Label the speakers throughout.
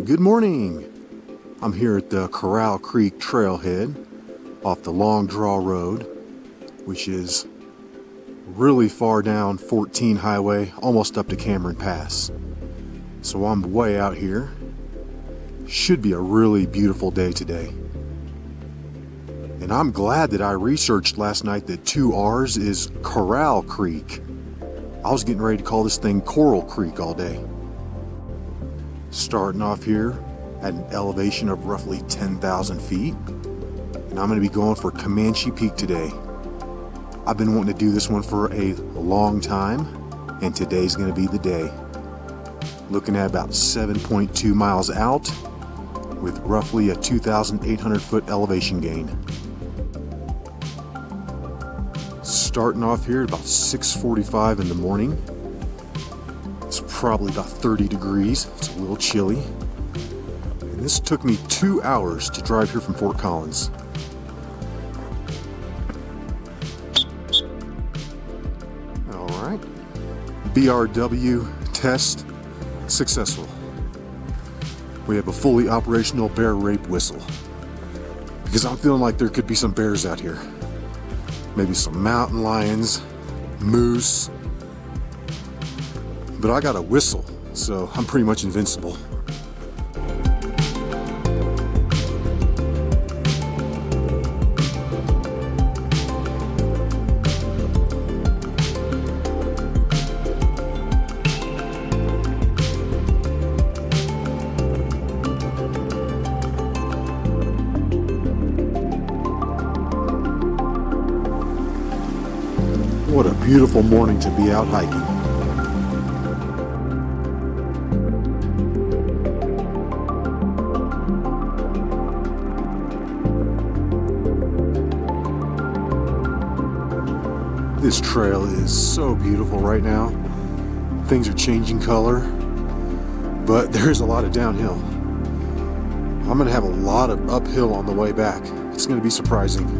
Speaker 1: Good morning. I'm here at the Corral Creek Trailhead off the Long Draw Road, which is really far down 14 highway, almost up to Cameron Pass. So I'm way out here. Should be a really beautiful day today. And I'm glad that I researched last night that 2 R's is Corral Creek. I was getting ready to call this thing Coral Creek all day. Starting off here at an elevation of roughly 10,000 feet. And I'm going to be going for Comanche Peak today. I've been wanting to do this one for a long time, and today's going to be the day. Looking at about 7.2 miles out with roughly a 2,800 foot elevation gain. Starting off here at about 6:45 in the morning. It's probably about 30 degrees. It's a little chilly. And this took me 2 hours to drive here from Fort Collins. All right. BRW test successful. We have a fully operational bear rape whistle. Because I'm feeling like there could be some bears out here. Maybe some mountain lions, moose. But I got a whistle, so I'm pretty much invincible. What a beautiful morning to be out hiking. This trail is so beautiful right now. Things are changing color, but there's a lot of downhill. I'm gonna have a lot of uphill on the way back. It's gonna be surprising.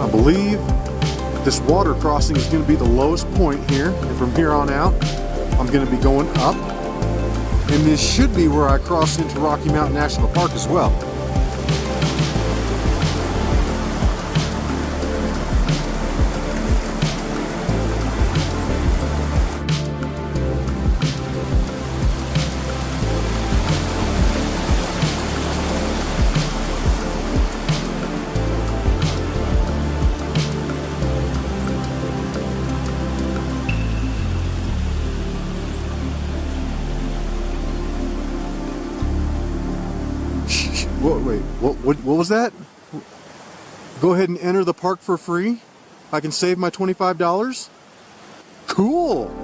Speaker 1: I believe this water crossing is going to be the lowest point here, and from here on out I'm going to be going up, and this should be where I cross into Rocky Mountain National Park as well. Wait, what was that? Go ahead and enter the park for free? I can save my $25? Cool!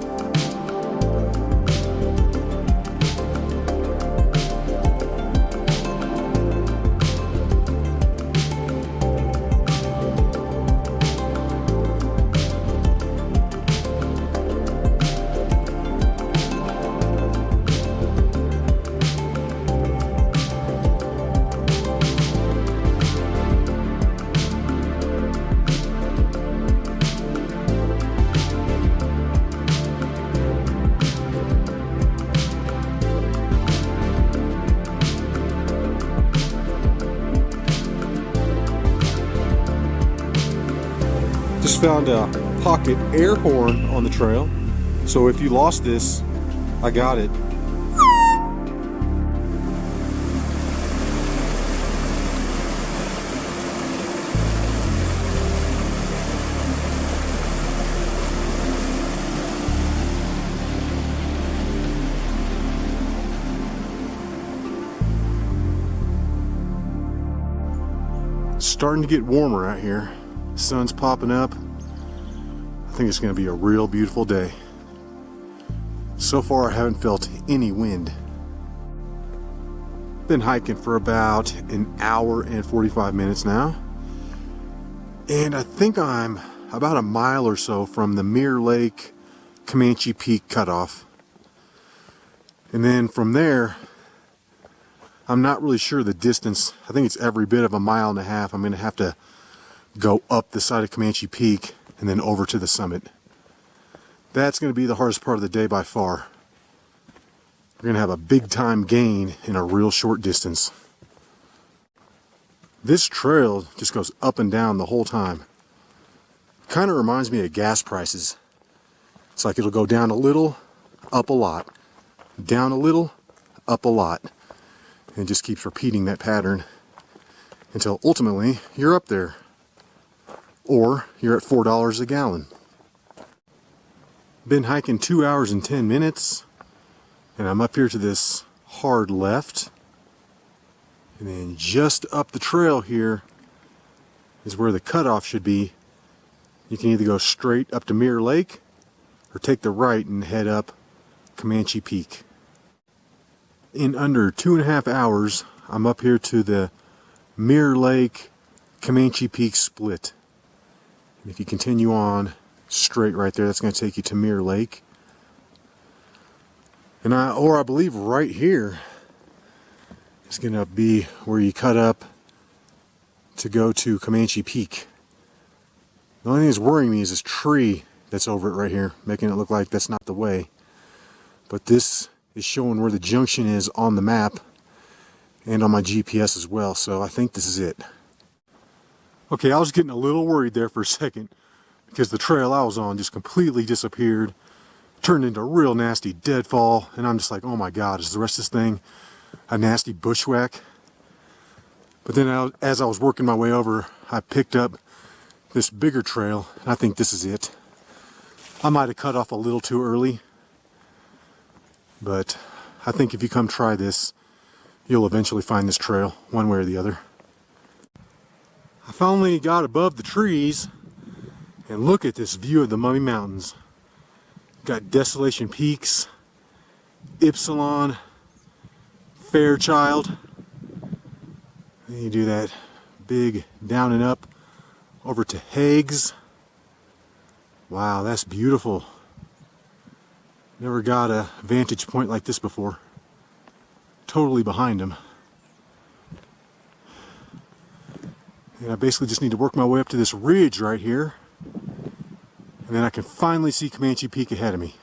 Speaker 1: Just found a pocket air horn on the trail, so if you lost this, I got it. Starting to get warmer out here. Sun's popping up. I think it's going to be a real beautiful day. So far, I haven't felt any wind. Been hiking for about an hour and 45 minutes now. And I think I'm about a mile or so from the Mirror Lake Comanche Peak cutoff. And then from there, I'm not really sure the distance. I think it's every bit of a mile and a half. I'm going to have to go up the side of Comanche Peak and then over to the summit. That's going to be the hardest part of the day by far. We're going to have a big time gain in a real short distance. This trail just goes up and down the whole time. Kind of reminds me of gas prices. It's like it'll go down a little, up a lot. Down a little, up a lot. And it just keeps repeating that pattern until ultimately you're up there. Or you're at $4 a gallon. Been hiking 2 hours and 10 minutes. And I'm up here to this hard left. And then just up the trail here is where the cutoff should be. You can either go straight up to Mirror Lake or take the right and head up Comanche Peak. In under 2.5 hours, I'm up here to the Mirror Lake Comanche Peak split. And if you continue on straight right there, that's going to take you to Mirror Lake. And I believe right here is going to be where you cut up to go to Comanche Peak. The only thing that's worrying me is this tree that's over it right here, making it look like that's not the way. But this is showing where the junction is on the map and on my GPS as well, so I think this is it. Okay, I was getting a little worried there for a second because the trail I was on just completely disappeared, turned into a real nasty deadfall, and I'm just like, oh my god, is the rest of this thing a nasty bushwhack? But then as I was working my way over, I picked up this bigger trail, and I think this is it. I might have cut off a little too early, but I think if you come try this, you'll eventually find this trail, one way or the other. I finally got above the trees, and look at this view of the Mummy Mountains. Got Desolation Peaks, Ypsilon, Fairchild. Then you do that big down and up over to Hague's. Wow, that's beautiful. Never got a vantage point like this before. Totally behind them. And I basically just need to work my way up to this ridge right here. And then I can finally see Comanche Peak ahead of me.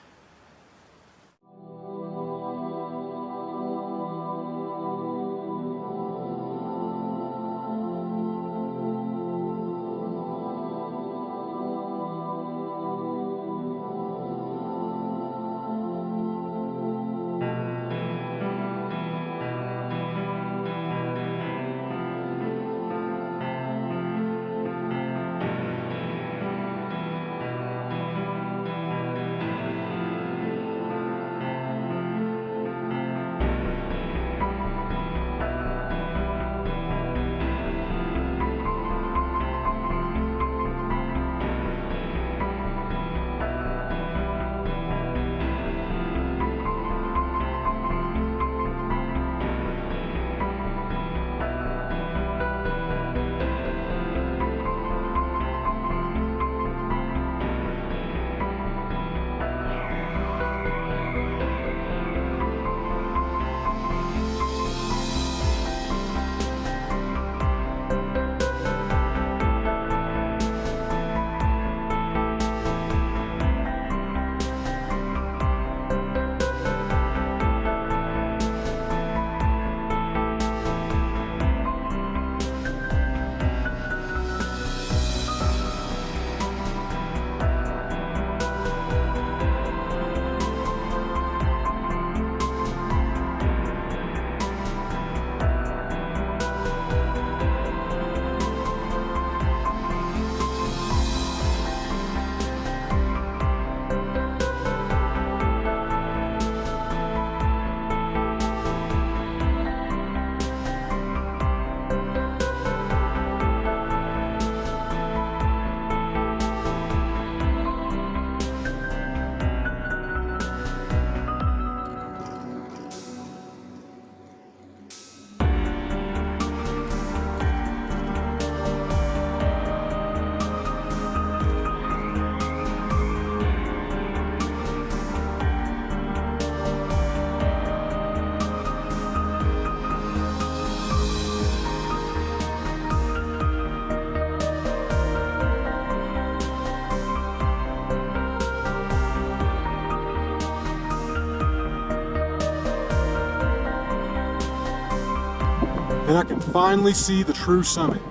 Speaker 1: and I can finally see the true summit.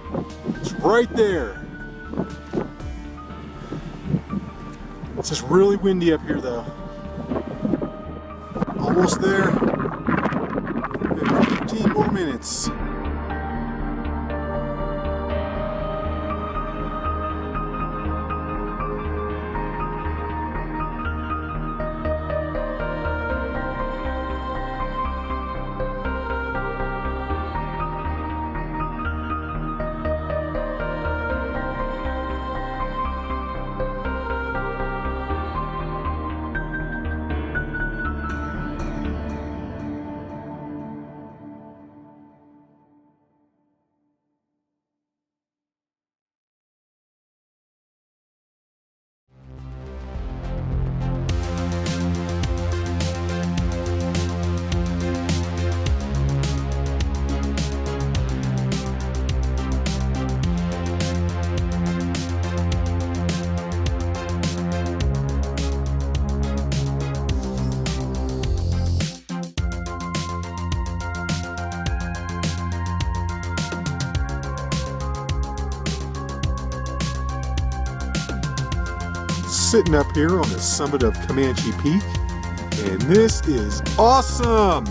Speaker 1: It's right there. It's just really windy up here though. Almost there. 15 more minutes. Sitting up here on the summit of Comanche Peak, and this is awesome!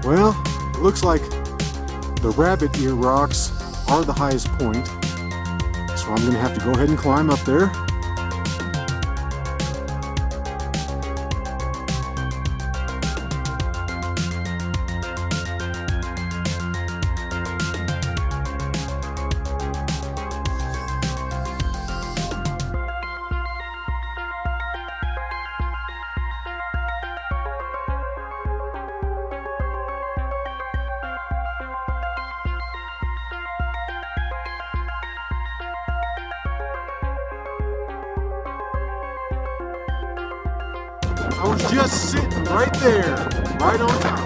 Speaker 1: Well, it looks like the rabbit ear rocks are the highest point, so I'm going to have to go ahead and climb up there. I was just sitting right there, right on top.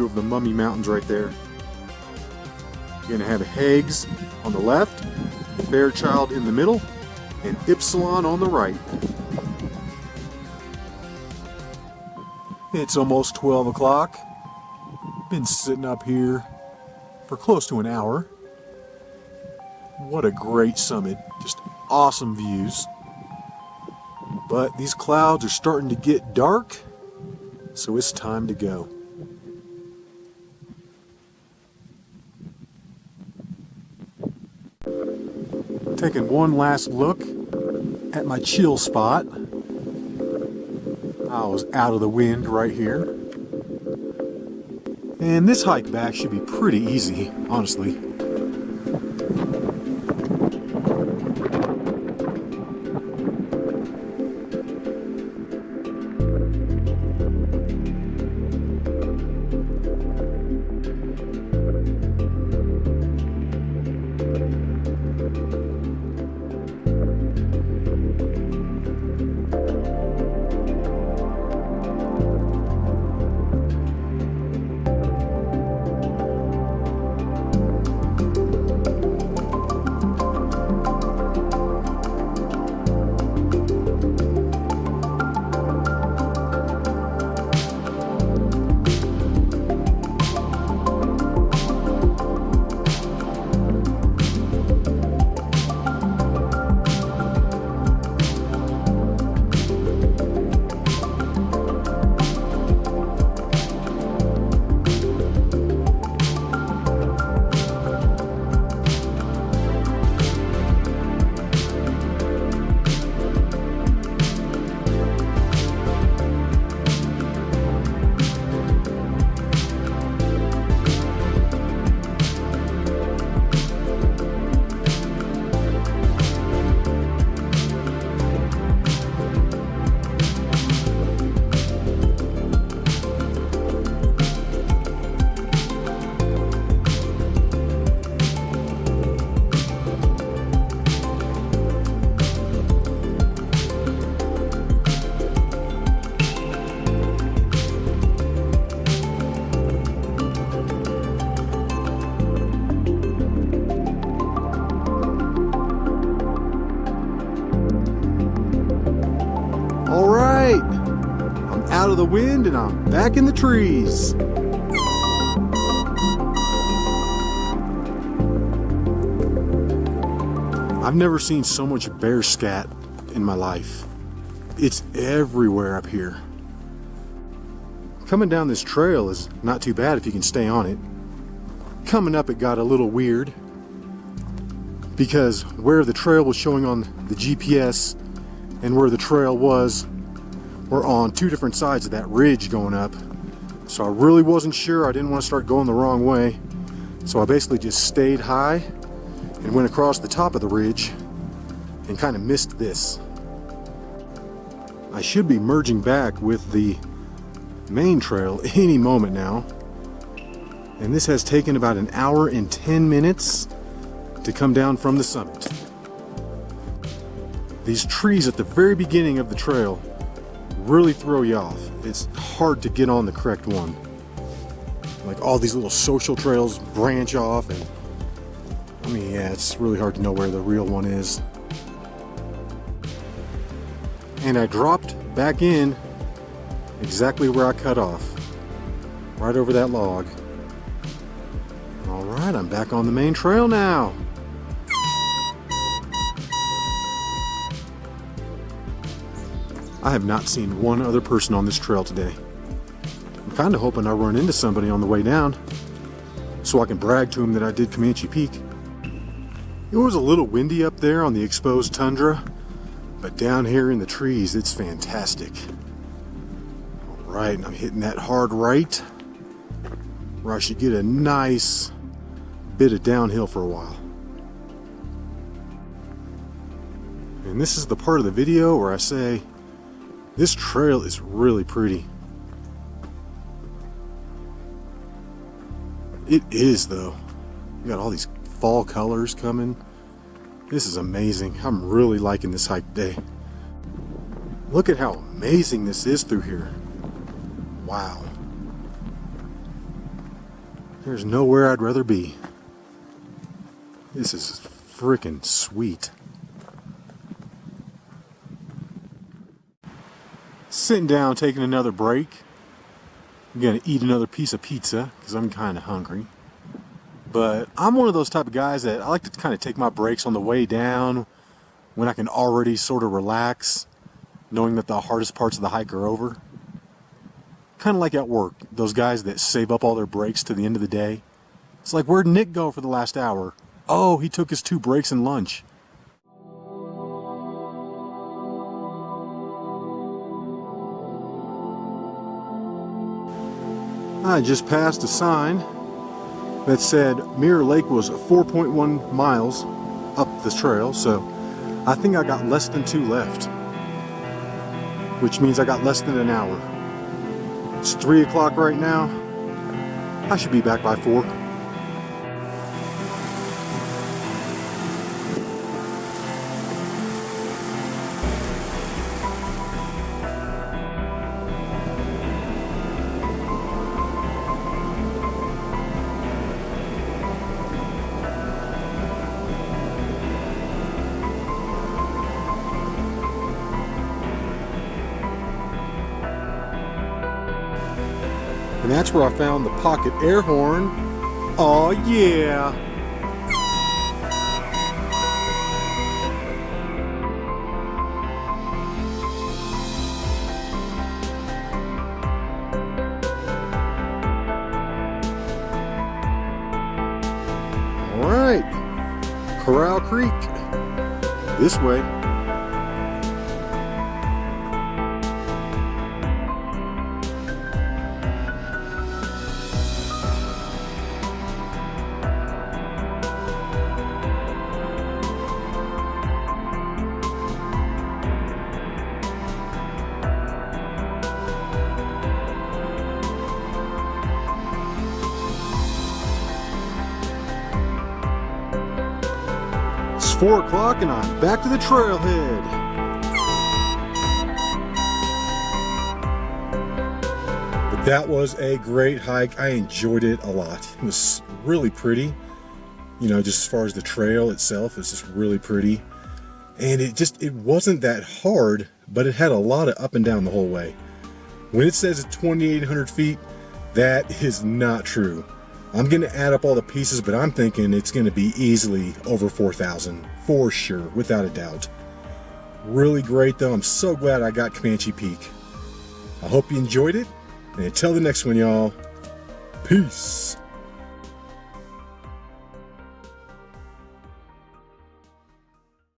Speaker 1: view of the Mummy Mountains right there. You're gonna have Hagues on the left, Fairchild in the middle, and Ypsilon on the right. It's almost 12 o'clock. Been sitting up here for close to an hour. What a great summit. Just awesome views. But these clouds are starting to get dark, so it's time to go. Taking one last look at my chill spot. I was out of the wind right here. And this hike back should be pretty easy, honestly. All right, I'm out of the wind and I'm back in the trees. I've never seen so much bear scat in my life. It's everywhere up here. Coming down this trail is not too bad if you can stay on it. Coming up, it got a little weird because where the trail was showing on the GPS and where the trail was were on two different sides of that ridge going up. So I really wasn't sure. I didn't want to start going the wrong way. So I basically just stayed high and went across the top of the ridge and kind of missed this. I should be merging back with the main trail any moment now. And this has taken about an hour and 10 minutes to come down from the summit. These trees at the very beginning of the trail really throw you off. It's hard to get on the correct one. Like all these little social trails branch off, and I mean, yeah, it's really hard to know where the real one is. And I dropped back in exactly where I cut off, right over that log. All right, I'm back on the main trail now. I have not seen one other person on this trail today. I'm kind of hoping I run into somebody on the way down so I can brag to them that I did Comanche Peak. It was a little windy up there on the exposed tundra, but down here in the trees, it's fantastic. All right, and I'm hitting that hard right, where I should get a nice bit of downhill for a while. And this is the part of the video where I say, this trail is really pretty. It is though. You got all these fall colors coming. This is amazing. I'm really liking this hike today. Look at how amazing this is through here. Wow. There's nowhere I'd rather be. This is freaking sweet. Sitting down, taking another break. I'm gonna eat another piece of pizza because I'm kind of hungry. But I'm one of those type of guys that I like to kind of take my breaks on the way down when I can already sort of relax, knowing that the hardest parts of the hike are over. Kind of like at work, those guys that save up all their breaks to the end of the day. It's like, where'd Nick go for the last hour? Oh, he took his 2 breaks and lunch. I just passed a sign that said Mirror Lake was 4.1 miles up the trail, so I think I got less than 2 left, which means I got less than an hour. It's 3 o'clock right now. I should be back by 4. And that's where I found the pocket air horn. Oh yeah! All right, Corral Creek, this way. It's 4 o'clock and I'm back to the trailhead. But that was a great hike. I enjoyed it a lot. It was really pretty. You know, just as far as the trail itself, it's just really pretty. And it wasn't that hard, but it had a lot of up and down the whole way. When it says 2,800 feet, that is not true. I'm going to add up all the pieces, but I'm thinking it's going to be easily over 4,000 for sure, without a doubt. Really great though. I'm so glad I got Comanche Peak. I hope you enjoyed it, and until the next one, y'all, peace.